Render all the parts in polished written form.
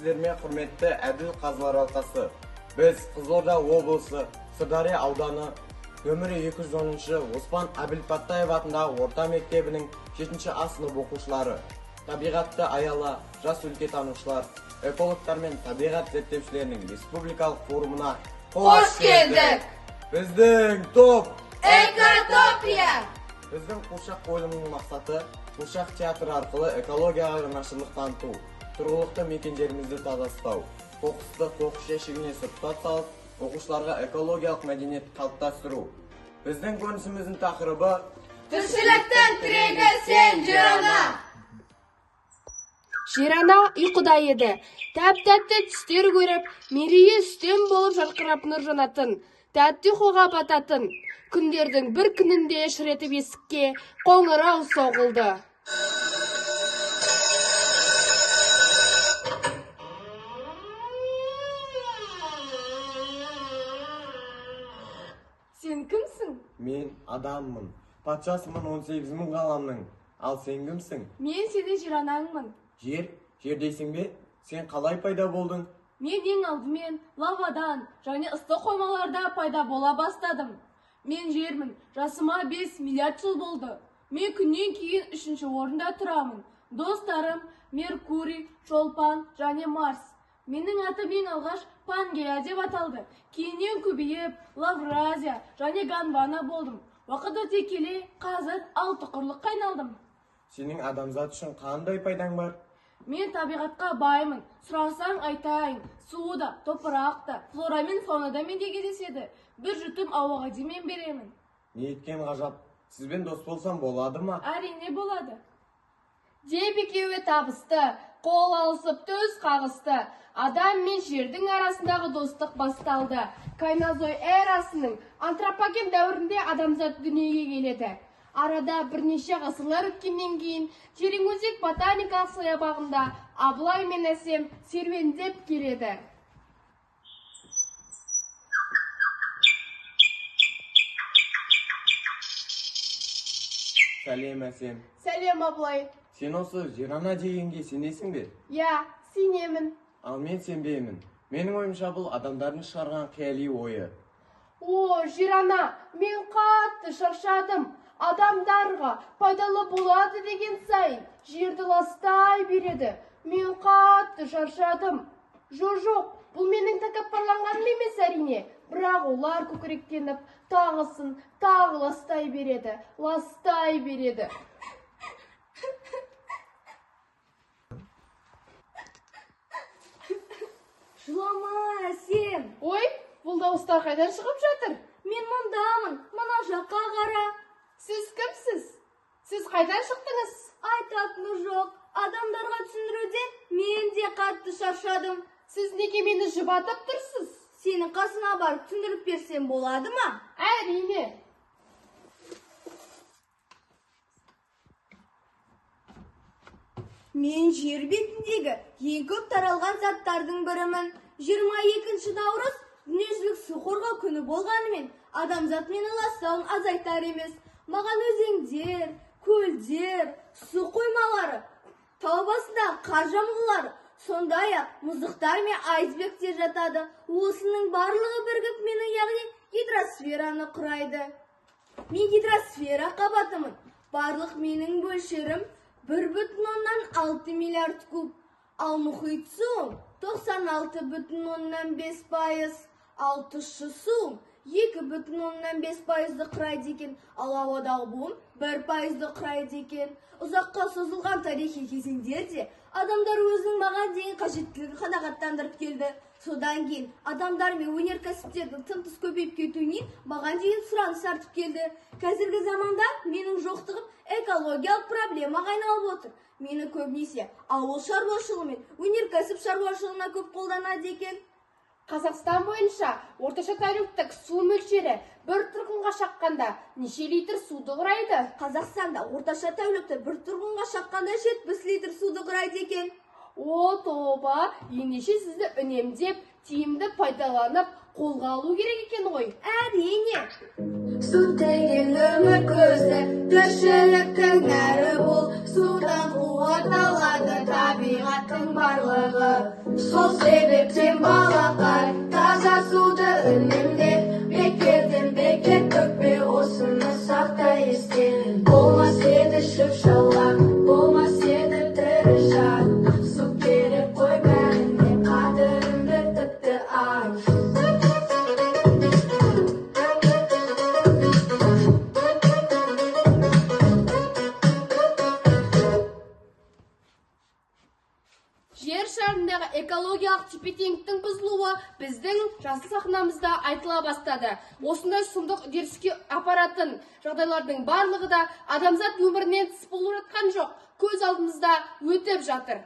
Білесіздерме, құрметті әділ қазылар алқасы. Біз Қызылорда облысы Сырдария ауданы нөмірі 210-шы Оспан Әбілпаттаев атындағы орта мектебінің 7-ші А сынып оқушылары, табиғатты аяла, жас өлкетанушылар, экологтар мен табиғат зерттеушілерінің республикалық форумына қош келдік! Біздің топ Экотопия! Біздің қуыршақ қойылымының мақсаты қуыршақ театры арқылы экологияға жанашырлық таныту, тұрғылықты мекендерімізді таза ұстау, қоқысты қоқыс жәшігіне сұрыптап салып, оқушыларға экологиялық мәдениет қалыптастыру. Біздің көрінісіміздің тақырыбы Тіршіліктің тірегі сен, Жирана! Жирана ұйқыда еді. Тәп-тәтті түстер көріп, мерейі үстем болып жарқырап нұр жанатын, тәтті ұйқыға бататын. Күндердің бір күнінде шыретіп есікке қоңырау соғылды. Сен кімсің? Мен адаммын. Патшасымын 18.000 ғаламның. Ал сен кімсің? Мен сені Жиранаңмын. Жер дейсің бе? Сен қалай пайда болдың? Мен ең алдымен лавадан және ыстық қоймаларда пайда бола бастадым. Мен жермін. Жасыма 5 миллиард жыл болды. Мен күннен кейін 3-ші орында тұрамын. Достарым Меркурий, Шолпан және Марс. Менің атым ең алғаш Пангея деп аталды. Кейіннен көбейіп Лавразия және Ганвана болдым. Уақыт өте келе қазір 6 құрлыққа айналдым. Сенің адамзат үшін қандай пайдаң бар? Мен табиғатқа баймын. Сұрасаң айтайын. Суы да, топырақ та, флора мен фауна да менде кездеседі. Bir жұтым ауаға демен беремін. Не еткен ғажап. Сізбен дос болсам болады ма? Әрине болады. Деп екеуі табысты, қол алысып төс қағысты. Адам мен жердің арасындағы достық басталды. Кайнозой эрасының антропоген дәуірінде адамзат дүниеге келеді. Арада бірнеше ғасырлар өткеннен кейін Тереңөзек ботаникалық саябағында Абылай мен Әсем серуендеп келеді. Сәлем Әсем. Сәлем Абылай. Сен осы Жирана дегенге сенесің бе? Я, сенемін. Ал мен сенбеймін. Менің ойымша бұл адамдардың шығарған қияли ойы. О, Жирана, мен қатты шаршадым. Адамдарға пайдалы болады деген сайын жерді ластай береді. Мен қатты шаршадым. Жоқ, бұл менің тәкаппарланғаным емес әрине. Бірақ олар көкіректеніп, тағысын, тағы ластай береді. Ластай береді. Жылама, Әсем! Ой, бұл дауыстар қайдан шығып жатыр? Мен мұндамын, мұна жаққа қара. Сіз кімсіз? Сіз қайдан шықтыңыз? Айтатыны жоқ. Адамдарға түсіндіруден мен де қатты шаршадым. Сіз неге мені жұбатып тұрсыз? Сенің қасына барып түсіндіріп берсем болады ма? Әрине. Мен жер бетіндегі ең көп таралған заттардың бірімін. 22 наурыз дүниежүзілік су қорғау күні болғанымен адамзат мені ластауын азайтар емес. Маған өзендер, көлдер, су қоймалары, тау басындағы қар жамылғылары, сондай-ақ мұздықтар мен айсбергтер жатады. Осының барлығы бірігіп мені, яғни гидросфераны құрайды. Мен гидросфера қабатымын. Барлық менің мөлшерім 1,6 миллиард куб. Ал мұхит суым 96,5%. Ал тұщы суым 2,5%-ды құрайды екен. Ал ауадағы буым 1%-ды құрайды екен. Ұзаққа созылған тарихи кезеңдерде адамдар өзінің маған деген қажеттілігін қанағаттандырып келді. Содан кейін адамдар мен өнеркәсіптердің тым-тыс көбейіп кетуінен маған деген сұраныс артып келді. Қазіргі заманда менің жоқтығым экологиялық проблемаға айналып отыр. Мені көбінесе ауыл шаруашылығы мен өнеркәсіп шаруашылығына көп қолданады екен. Қазақстан бойынша орташа тәуліктік су мөлшері бір тұрғынға шаққанда неше литр суды құрайды? Қазақстанда орташа тәулікті бір тұрғынға шаққанда 70 литр суды құрайды екен. О, тоба, ендеше сізді үнемдеп, тиімді пайдаланып, қолға алу керек екен ғой. Әрине. Су деген өмір көзі, тіршіліктің нәрі бол, судан қуат алады табиғаттың барлығы. Сол себептен балақай таза суды үнемдеп, бекерден бекер төкпе, осыны сақта есте. Болмас еді шөп-шалақ, болмас еді тірі жан. Су керек қой бәріне, қадірімді тіпті ай. Жер шарындағы экологиялық тепе-теңдіктің бұзылуы біздің жасыл сахнамызда айтыла бастады. Осындай сұмдық үдеріске апаратын жағдайлардың барлығы да адамзат өмірінен тыс болып жатқан жоқ, көз алдымызда өтіп жатыр.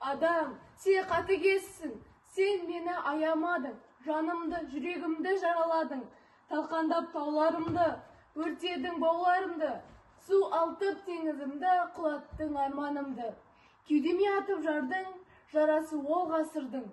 Адам, сен қатыгезсің, сен мені аямадың, жанымды, жүрегімді жараладың, талқандап тауларымды, өртедің бауларымды, су алтып теңізімді, құлаттың арманымды. Кеудеме атып жардың, жарасы ол ғасырдың.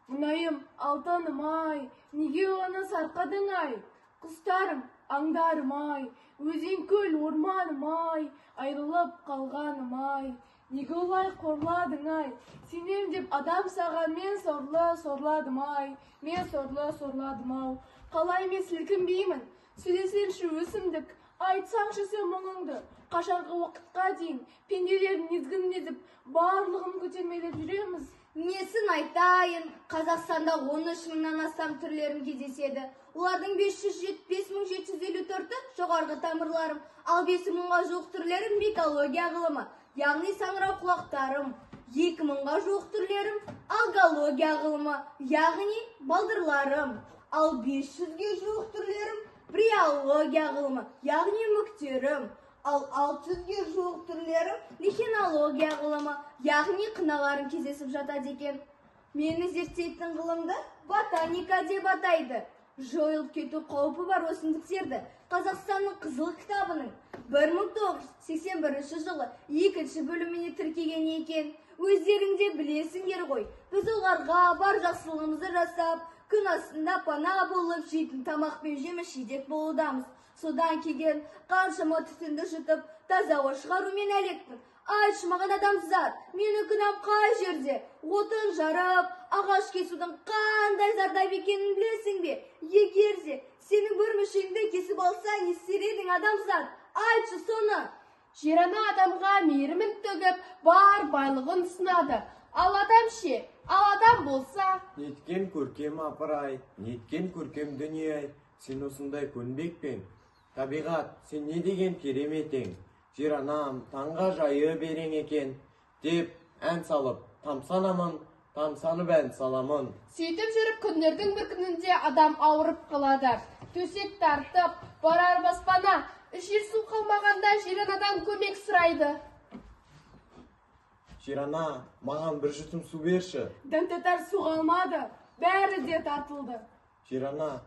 Мұнайым, алтыным ай, неге оны сарқадың ай? Құстарым, аңдарым ай, өзен көл орманым ай, айрылып қалғаным ай. Неге олай қорладың ай? Сенем деп адам саған мен сорладым ай, мен сорладым ау. Қалай мен сілкінбеймін, сөйлесеңші өсімдік, айтсаңшы сен мұңыңды. Қашанғы уақытқа дейін пенделердің езгінін езіп, барлығын көтермелеп жүреміз. Несін айтайын, Қазақстанда 13 мыңнан астам түрлерін кездеседі. Олардың 5754-і жоғарғы тамырларым, ал 5 мыңға жуық түрлерім микология ғылымы, яғни саңырау құлақтарым. 2 мыңға жуық түрлерім алгология ғылымы, яғни балдырларым. Ал 500-ге жуық түрлерім бриология ғылымы, яғни мүктерім. Ал 600-ге жуық түрлерім лихинология ғылымы, яғни қыналарым кездесіп жатады екен. Мені зерттейтін ғылымды ботаника деп атайды. Жойылып кету қаупі бар өсімдіктерді Қазақстанның қызыл кітабының 1981 жылы 2 бөліміне тіркеген екен. Өздеріңде білесіңдер ғой, біз оларға бар жақсылығымызды жасап, күн астында пана болып, жейтін тамақ пен жеміс жидек болудамыз. Содан келген қаншама түтінді жұтып, таза ауа шығарумен әлекпін. Айтшы маған адамзат, мені күнәм қай жерде? Отын жарып, ағаш кесудің қандай зардап екенін білесің бе? Егер де сенің бір мүшеңді кесіп алса, не істер едің адамзат? Айтшы соны. Жер ана адамға мейірімін төгіп, бар байлығын сынады. Ал адам ше, ал адам болса... Неткен көркем апырай, неткен көркем дүние, сен осындай көнбекпен. Табиғат, сен не деген кереметең, жер анам таңға жайы берең екен, деп ән салып, тамсанамын, тамсанып ән саламын. Сөйтіп жүріп күндердің бір күнінде адам ауырып қалады. Төсек тартып, барар баспана, ішер су қалмағанда жер анадан көмек сұрайды. Жер ана, маған бір жұтым су берші. Дәмтатар су қалмады, бәрі де тартылды. Жер ана,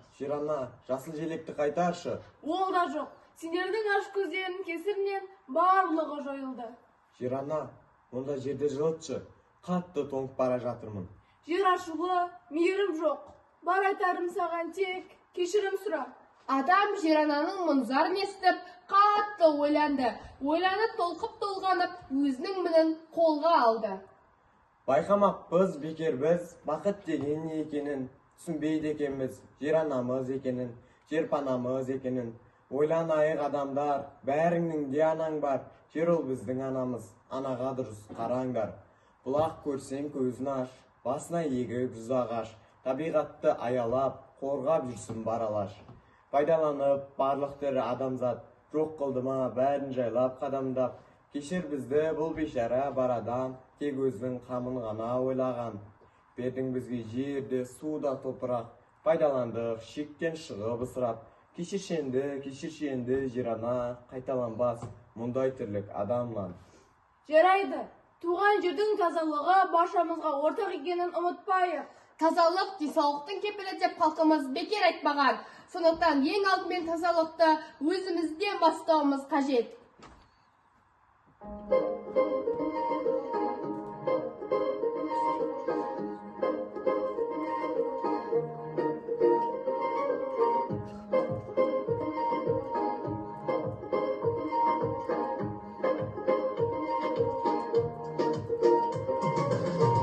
жасыл желекті қайтаршы. Ол да жоқ. Сендердің аш көздерінің кесірінен барлығы жойылды. Жер ана, онда жерді жылытшы, қатты тоңып бара жатырмын. Жер ашулы, мейірім жоқ. Бар айтарым саған тек кешірім сұра. Адам жер ананың мұнзарын естіп, қатты ойланды. Ойланып толқып-толғанып, өзінің мінін қолға алды. Байқамаппыз бекер біз бақыт деген не екенін, түсінбейді екенбіз жер анамыз екенін, жер панамыз екенін. Ойланайық адамдар, бәріңнің де анаң бар, жер ол біздің анамыз, анаға дұрыс қараңдар. Бұлақ көрсең көзін аш, басына егіп жүз ағаш, табиғатты аялап, қорғап жүрсін баралаш. Пайдаланып барлық тірі адамзат, жоқ қылды ма бәрін жайлап қадамдап, кешір бізді бұл бейшара бар адам, тек өзінің қамын ғана ойлаған. Бердің бізге жерді, суда топырақ, пайдаландық, шектен шығып ысырап. Кешіршенді жер ана, қайталанбас мұндай тірлік адамнан. Жарайды, туған жердің тазалығы баршамызға ортақ екенін ұмытпайық. Тазалық денсаулықтың кепілі деп халқымыз бекер айтпаған. Сондықтан ең алдымен тазалықты өзімізден бастауымыз қажет.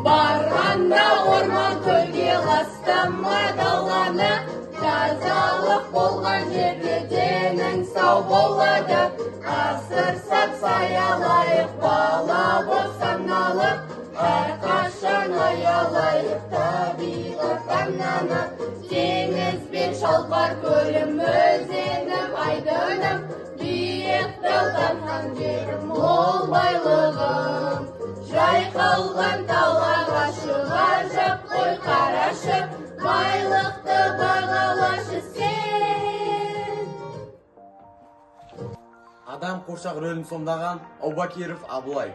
Барғанда орман көлге ластама даланы, тазалық болған жерде денің сау болады. Асыр сап саялайық, бала боп саналып, әрқашан аялайық табиғат ананы. Теңіз бен шалқар көлім, өзенім, айдыным, биік талданған жерім, мол байлығым. Жайқалған талға шығар жап қой қарашы, байлықты бағалашы сен. Адам қуыршақ рөлін сомдаған Аубакиров Абылай.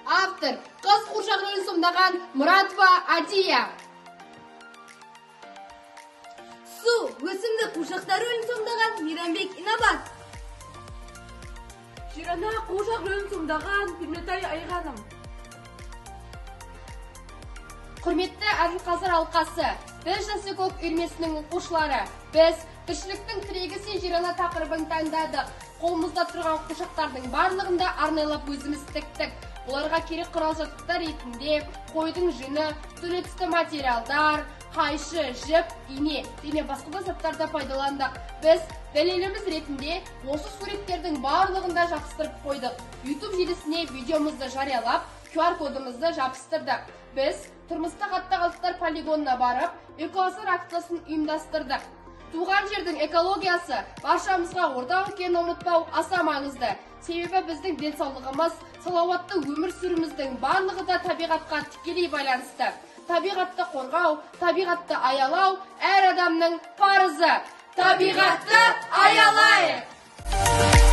Автор қыз қуыршақ рөлін сомдаған Мұратова Адия. Су өсімдік қуыршақтар рөлін сомдаған Мейрамбек Инабат. Жирана қуыршақ рөлін сомдаған Пирметай Айғаным. Құрметті Әділқазыр алқасы, біз жасы көк үйірмесінің оқушылары. Біз тіршіліктің тірегі сен жирана тақырыбын таңдадық. Қолымызда тұрған қуыршақтардың барлығында арнайлап өзіміз тіктік. Оларға керек құрал-жабдықтар ретінде қойдың жүні, түрлі түсті материалдар, қайшы, жіп, ине және басқа да заттарды пайдаландық. Біз дәлеліміз ретінде осы суреттердің барлығында жабыстырып қойдық. YouTube желісіне видеомызды жариялап, QR кодымызды жабыстырдық. Біз тұрмыстық қатты қалдықтар полигонына барып, экоасыр акциясын ұйымдастырдық. Туған жердің экологиясы баршамызға ортақ екенін ұмытпау аса маңызды. Себебі біздің денсаулығымыз, салауатты өмір сүріміздің барлығы да табиғатқа тікелей байланысты. Табиғатты қорғау, табиғатты аялау әр адамның парызы. Табиғатты аялайық!